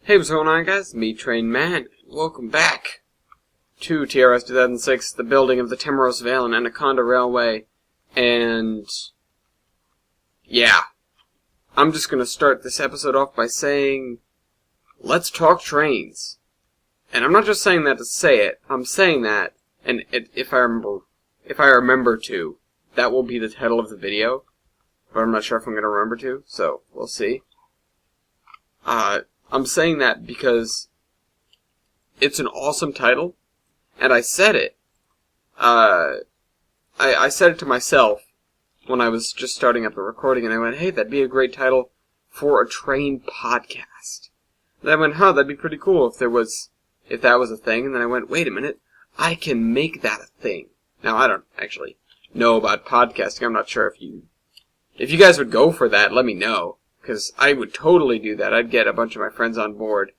Hey, what's going on, guys? Me, Train Man. Welcome back to TRS 2006, the building of the Timorous Vale and Anaconda Railway. And yeah, I'm just gonna start this episode off by saying, let's talk trains. And I'm not just saying that to say it. I'm saying that, and if I remember to, that will be the title of the video. But I'm not sure if I'm gonna remember to, so we'll see. I'm saying that because it's an awesome title, and I said it. I said it to myself when I was just starting up the recording, and I went, hey, that'd be a great title for a train podcast. And I went, that'd be pretty cool if that was a thing. And then I went, wait a minute, I can make that a thing. Now, I don't actually know about podcasting. I'm not sure if you guys would go for that, let me know. Because I would totally do that. I'd get a bunch of my friends on board.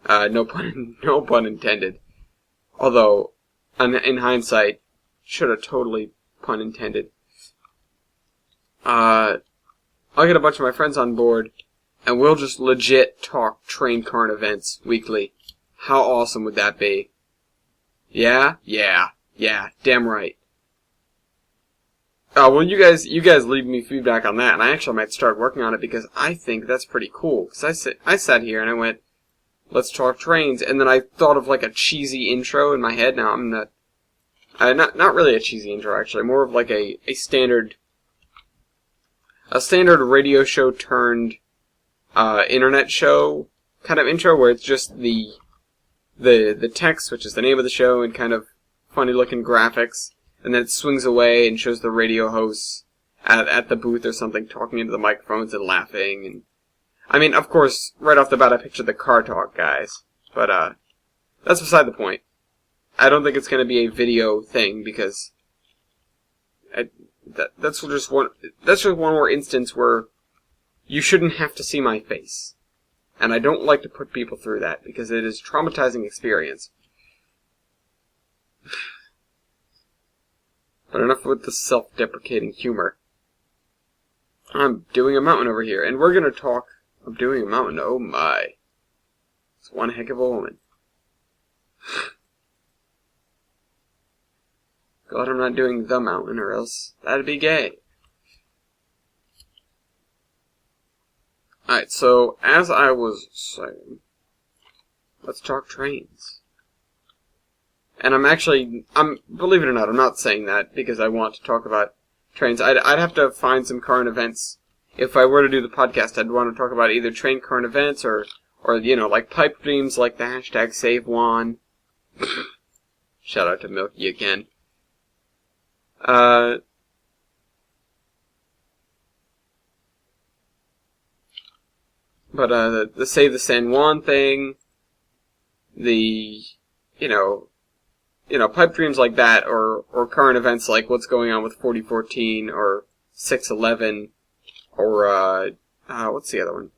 No pun intended. Although, in hindsight, should have totally pun intended. I'll get a bunch of my friends on board, and we'll just legit talk train current events weekly. How awesome would that be? Yeah, damn right. Well, you guys leave me feedback on that, and I actually might start working on it because I think that's pretty cool. Because I sat here and I went, let's talk trains, and then I thought of like a cheesy intro in my head. Now I'm not really a cheesy intro actually, more of like a standard radio show turned internet show kind of intro where it's just the text, which is the name of the show, and kind of funny looking graphics. And then it swings away and shows the radio hosts at the booth or something talking into the microphones and laughing. And I mean, of course, right off the bat I pictured the Car Talk guys. But that's beside the point. I don't think it's going to be a video thing because that's just one more instance where you shouldn't have to see my face. And I don't like to put people through that because it is a traumatizing experience. But enough with the self-deprecating humor. I'm doing a mountain over here, and we're gonna talk of doing a mountain. Oh my. It's one heck of a woman. Glad I'm not doing the mountain, or else that'd be gay. Alright, so, as I was saying, let's talk trains. And believe it or not, I'm not saying that because I want to talk about trains. I'd have to find some current events. If I were to do the podcast, I'd want to talk about either train current events or like pipe dreams, like the hashtag #SaveJuan. Shout out to Milky again. But the Save the San Juan thing, pipe dreams like that, or current events like what's going on with 4014, or 611, or, what's the other one?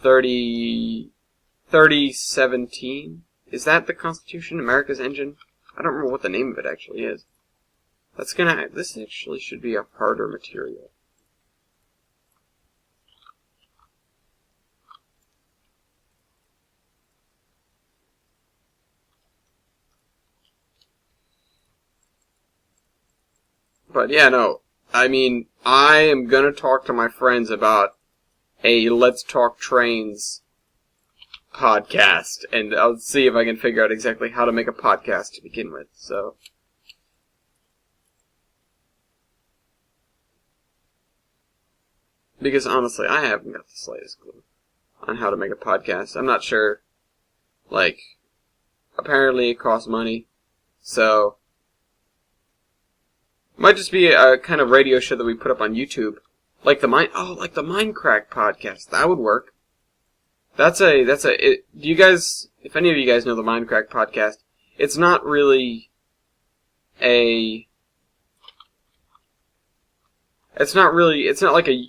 3017? Is that the Constitution? America's Engine? I don't remember what the name of it actually is. This actually should be a harder material. But yeah, no. I mean, I am gonna talk to my friends about a Let's Talk Trains podcast, and I'll see if I can figure out exactly how to make a podcast to begin with, so. Because honestly, I haven't got the slightest clue on how to make a podcast. I'm not sure. Apparently it costs money, so. Might just be a kind of radio show that we put up on YouTube, like the Minecraft podcast. That would work. Do you guys, if any of you guys know the Minecraft podcast, it's not really it's not like an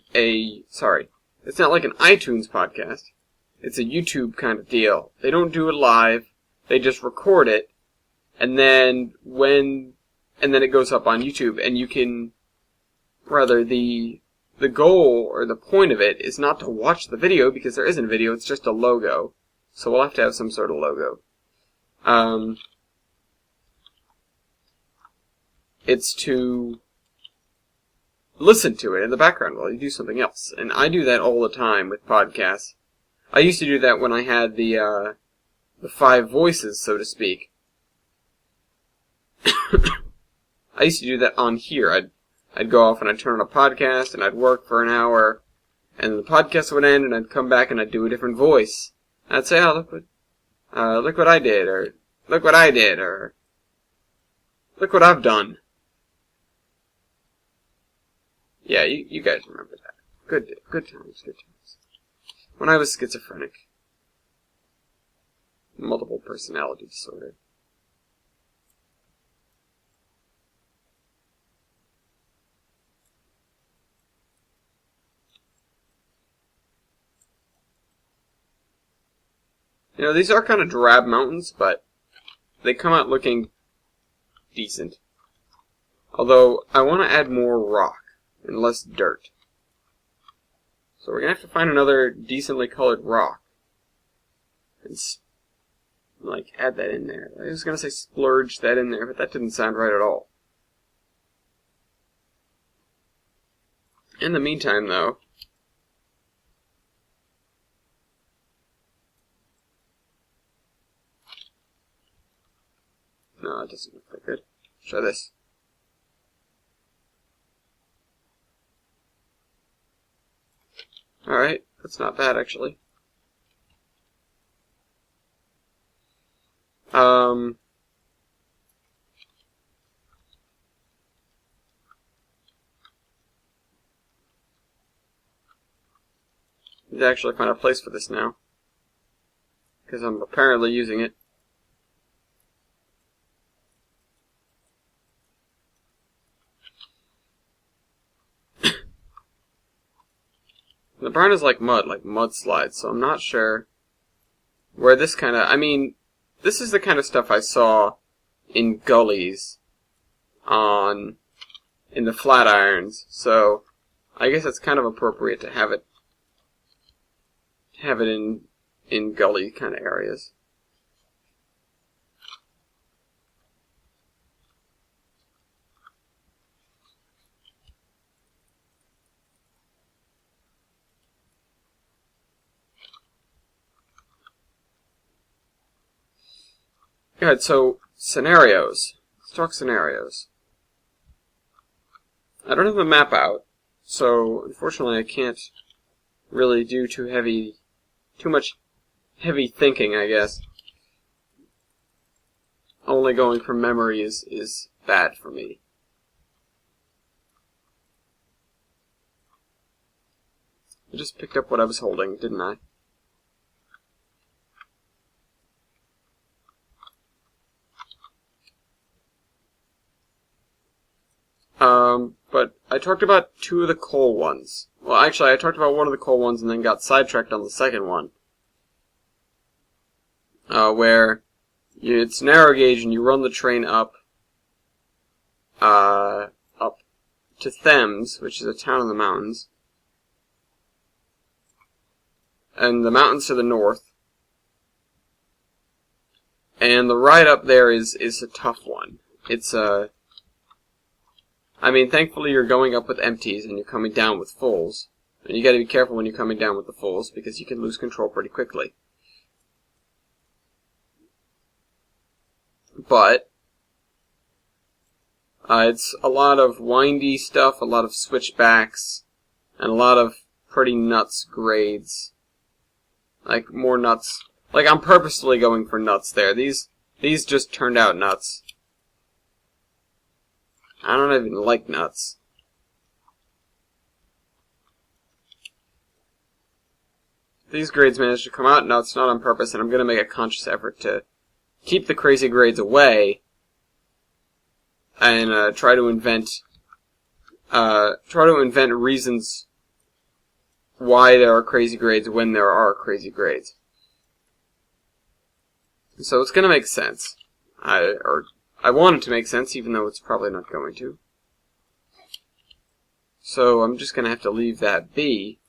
iTunes podcast. It's a YouTube kind of deal. They don't do it live. They just record it, and then it goes up on YouTube, and the goal or the point of it is not to watch the video because there isn't video, it's just a logo. So we'll have to have some sort of logo. It's to listen to it in the background while you do something else. And I do that all the time with podcasts. I used to do that when I had the 5 voices, so to speak. I used to do that on here. I'd go off and I'd turn on a podcast and I'd work for an hour, and the podcast would end and I'd come back and I'd do a different voice. I'd say, oh, look what I did, or look what I did, or look what I've done. Yeah, you guys remember that. Good times, good times. When I was schizophrenic. Multiple personality disorder. You know, these are kind of drab mountains, but they come out looking decent. Although, I want to add more rock and less dirt. So we're going to have to find another decently colored rock. And, add that in there. I was going to say splurge that in there, but that didn't sound right at all. In the meantime, though, no, it doesn't look that good. Try this. Alright, that's not bad, actually. Need to actually find a place for this now, because I'm apparently using it. The barn is like mudslides, so I'm not sure where this kind of... I mean, this is the kind of stuff I saw in gullies in the Flatirons, so I guess it's kind of appropriate to have it in gully kind of areas. Good, so scenarios. Let's talk scenarios. I don't have a map out, so unfortunately I can't really do too much heavy thinking, I guess. Only going from memory is bad for me. I just picked up what I was holding, didn't I? But I talked about 2 of the coal ones. Well, actually, I talked about 1 of the coal ones and then got sidetracked on the second one. Where it's narrow gauge and you run the train up to Thames, which is a town in the mountains. And the mountains to the north. And the ride up there is a tough one. It's I mean, thankfully you're going up with empties and you're coming down with fulls. And you gotta be careful when you're coming down with the fulls because you can lose control pretty quickly. But it's a lot of windy stuff, a lot of switchbacks, and a lot of pretty nuts grades. Like, more nuts. Like, I'm purposely going for nuts there. These just turned out nuts. I don't even like nuts. These grades managed to come out nuts, not on purpose, and I'm going to make a conscious effort to keep the crazy grades away and try to invent reasons why there are crazy grades when there are crazy grades. So it's going to make sense. I want it to make sense, even though it's probably not going to. So I'm just going to have to leave that be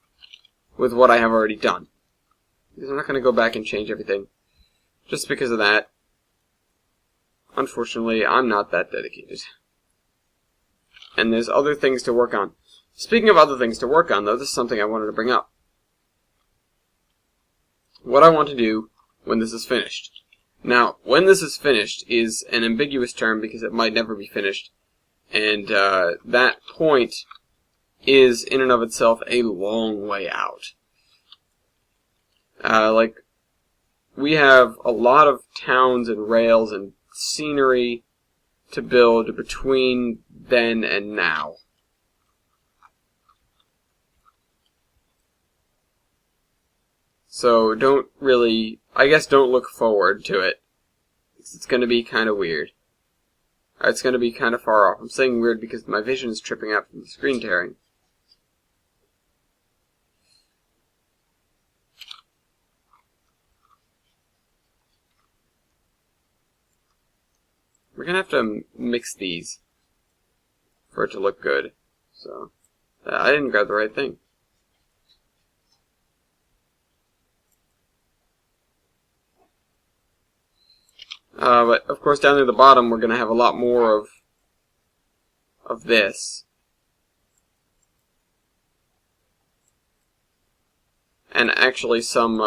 with what I have already done. Because I'm not going to go back and change everything. Just because of that. Unfortunately, I'm not that dedicated. And there's other things to work on. Speaking of other things to work on, though, this is something I wanted to bring up. What I want to do when this is finished. Now, when this is finished is an ambiguous term because it might never be finished. And that point is, in and of itself, a long way out. Like, we have a lot of towns and rails and scenery to build between then and now. So don't really, I guess don't look forward to it. It's going to be kind of weird. It's going to be kind of far off. I'm saying weird because my vision is tripping out from the screen tearing. We're going to have to mix these for it to look good. So, I didn't grab the right thing. But, of course, down near the bottom, we're going to have a lot more of this. And actually some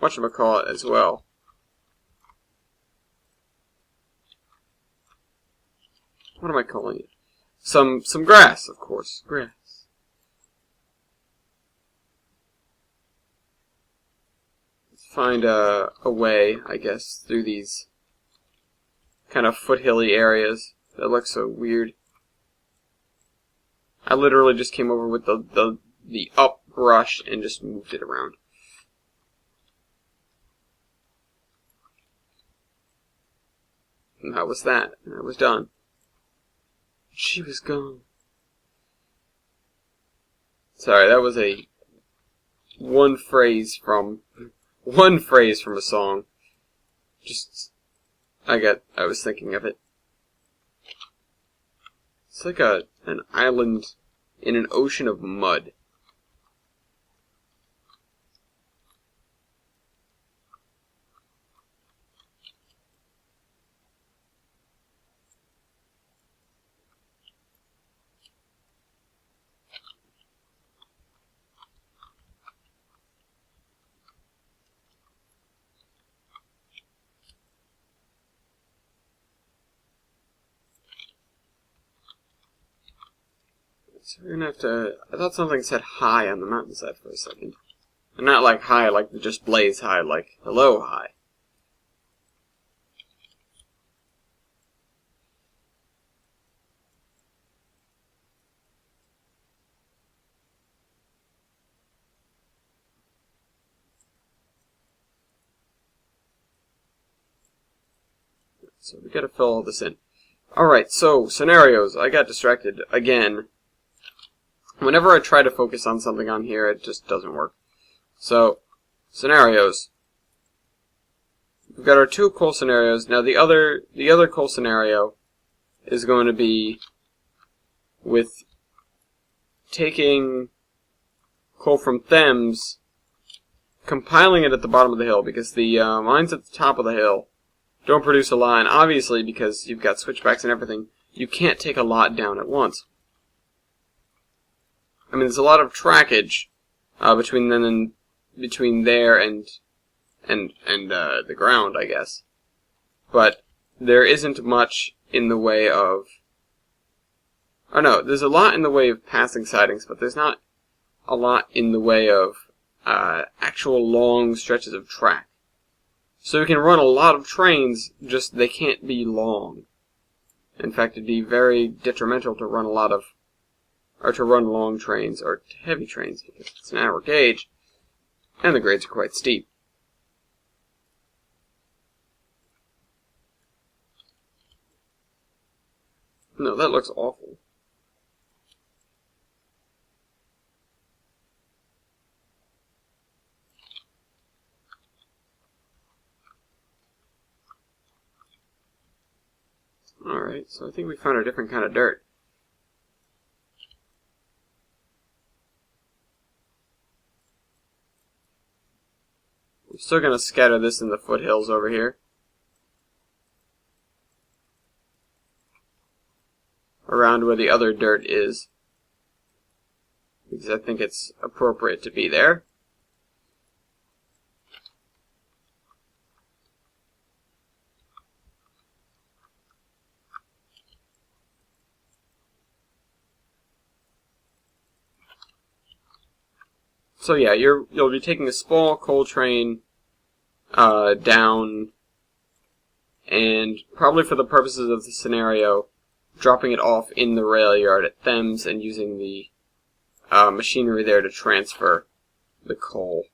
whatchamacallit as well. What am I calling it? Some grass, of course. Grass. Let's find a way, I guess, through these kind of foothilly areas that look so weird. I literally just came over with the up brush and just moved it around. And that was that. And I was done. She was gone. Sorry, that was one phrase from a song. Just, I was thinking of it. It's like an island in an ocean of mud. So we're gonna have to... I thought something said hi on the mountainside for a second. And not like hi, like just blaze high, like hello hi. So we gotta fill all this in. Alright, so scenarios. I got distracted again. Whenever I try to focus on something on here, it just doesn't work. So, scenarios. We've got our two coal scenarios. Now the other coal scenario is going to be with taking coal from Thames, compiling it at the bottom of the hill, because the mines at the top of the hill don't produce a line. Obviously, because you've got switchbacks and everything, you can't take a lot down at once. I mean, there's a lot of trackage between there and the ground, I guess. But there isn't much in the way of... Oh no, there's a lot in the way of passing sidings, but there's not a lot in the way of actual long stretches of track. So we can run a lot of trains, just they can't be long. In fact, it'd be very detrimental to run long trains, or heavy trains, because it's an hour gauge, and the grades are quite steep. No, that looks awful. Alright, so I think we found a different kind of dirt. I'm still going to scatter this in the foothills over here. Around where the other dirt is. Because I think it's appropriate to be there. So yeah, you'll be taking a small coal train down, and probably for the purposes of the scenario, dropping it off in the rail yard at Thames and using the machinery there to transfer the coal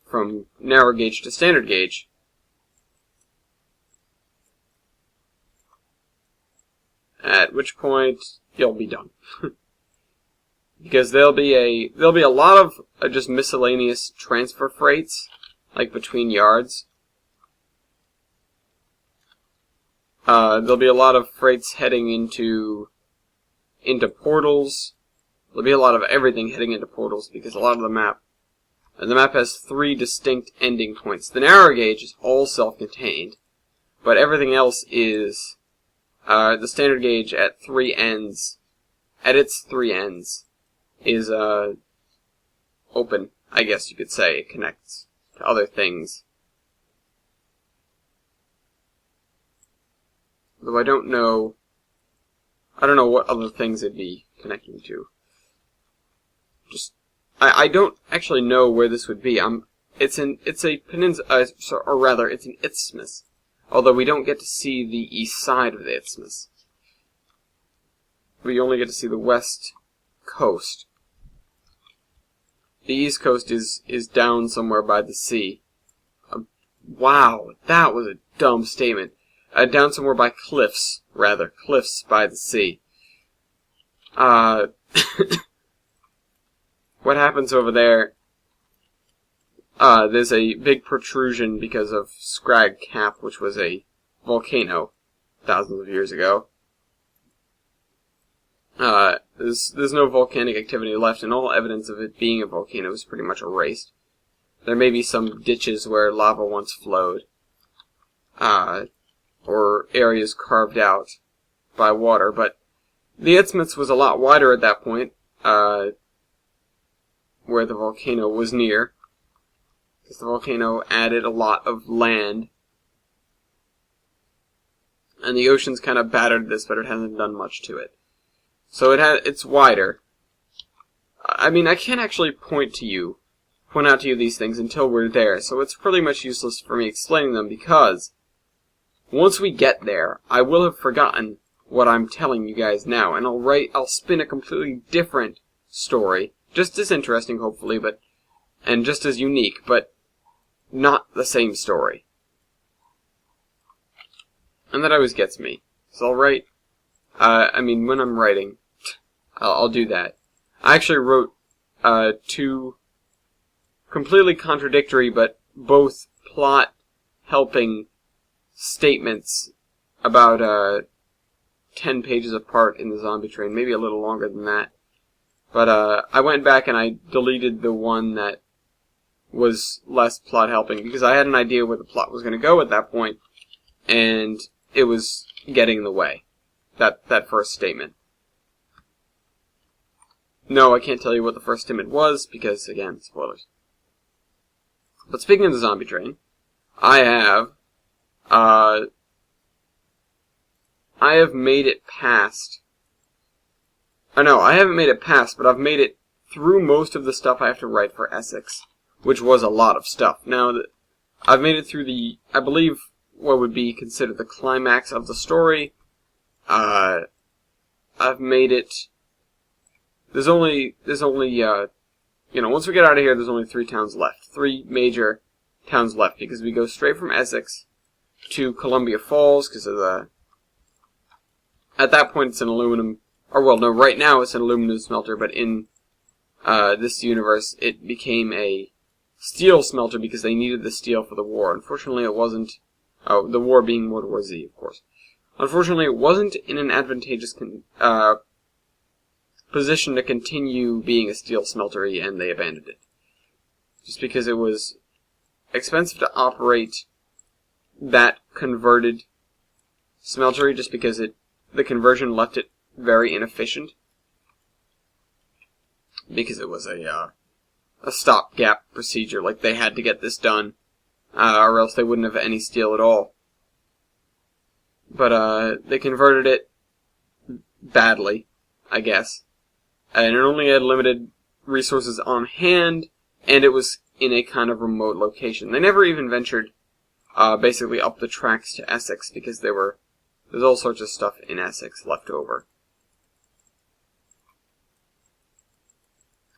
from narrow gauge to standard gauge. At which point you'll be done. Because there'll be a lot of just miscellaneous transfer freights, like between yards. There'll be a lot of freights heading into portals. There'll be a lot of everything heading into portals because a lot of the map has 3 distinct ending points. The narrow gauge is all self-contained, but everything else is the standard gauge at 3 ends. At its 3 ends is open, I guess you could say. It connects to other things. Though I don't know what other things it'd be connecting to. I don't actually know where this would be. It's a peninsula, or rather, it's an isthmus. Although we don't get to see the east side of the isthmus. We only get to see the west coast. The east coast is down somewhere by the sea. Wow, that was a dumb statement. Down somewhere by cliffs by the sea. What happens over there? There's a big protrusion because of Scrag Cap, which was a volcano thousands of years ago. There's no volcanic activity left, and all evidence of it being a volcano is pretty much erased. There may be some ditches where lava once flowed, or areas carved out by water, but the isthmus was a lot wider at that point, where the volcano was near, because the volcano added a lot of land, and the ocean's kind of battered this, but it hasn't done much to it. So it's wider. I mean, I can't actually point out to you these things until we're there, so it's pretty much useless for me explaining them, because once we get there, I will have forgotten what I'm telling you guys now, and I'll spin a completely different story, just as interesting, hopefully, and just as unique, but not the same story. And that always gets me. So I'll write, when I'm writing, I'll do that. I actually wrote 2 completely contradictory, but both plot-helping statements about 10 pages apart in the Zombie Train, maybe a little longer than that. But I went back and I deleted the one that was less plot-helping, because I had an idea where the plot was going to go at that point, and it was getting in the way. That first statement. No, I can't tell you what the first statement was, because, again, spoilers. But speaking of the Zombie Train, I have made it past... no, I haven't made it past, but I've made it through most of the stuff I have to write for Essex, which was a lot of stuff. Now, I've made it through I believe, what would be considered the climax of the story. I've made it... There's only, once we get out of here, there's only 3 towns left. 3 major towns left, because we go straight from Essex to Columbia Falls, because of at that point it's an aluminum, right now it's an aluminum smelter, but in, this universe, it became a steel smelter because they needed the steel for the war. Unfortunately, it wasn't, the war being World War Z, of course. Unfortunately, it wasn't in an advantageous, position to continue being a steel smeltery, and they abandoned it. just because it was expensive to operate that converted smeltery, just because the conversion left it very inefficient, because it was a stopgap procedure. Like, they had to get this done, or else they wouldn't have any steel at all. But they converted it badly, I guess, and it only had limited resources on hand, and it was in a kind of remote location. They never even ventured basically up the tracks to Essex, because there's all sorts of stuff in Essex left over.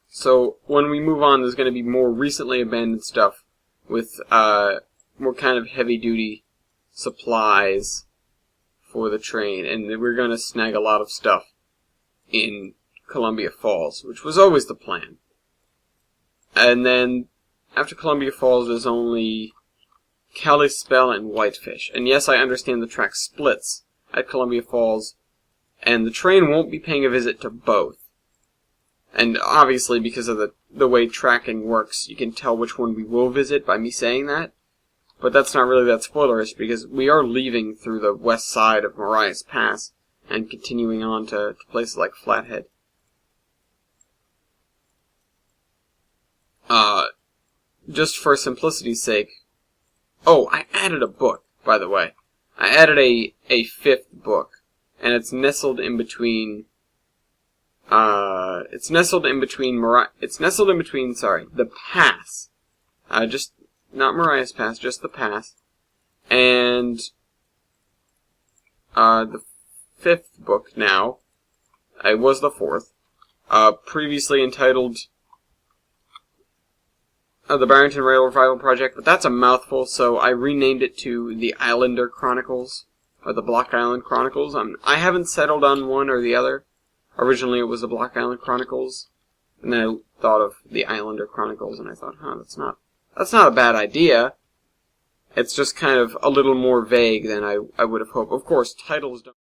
So when we move on, there's going to be more recently abandoned stuff with more kind of heavy-duty supplies for the train, and we're going to snag a lot of stuff in Columbia Falls, which was always the plan. And then after Columbia Falls, there's only Kalispell and Whitefish. And yes, I understand the track splits at Columbia Falls, and the train won't be paying a visit to both. And obviously, because of the way tracking works, you can tell which one we will visit by me saying that. But that's not really that spoilerish, because we are leaving through the west side of Marias Pass and continuing on to places like Flathead. Just for simplicity's sake... Oh, I added a book, by the way. I added a fifth book, and it's nestled in between... It's nestled in between the Pass. Not Marias Pass, just the Pass. And the fifth book now. It was the fourth. Previously entitled the Barrington Rail Revival Project, but that's a mouthful, so I renamed it to The Islander Chronicles, or The Block Island Chronicles. I haven't settled on one or the other. Originally it was the Block Island Chronicles, and then I thought of the Islander Chronicles, and I thought, that's not a bad idea. It's just kind of a little more vague than I would have hoped. Of course, titles don't...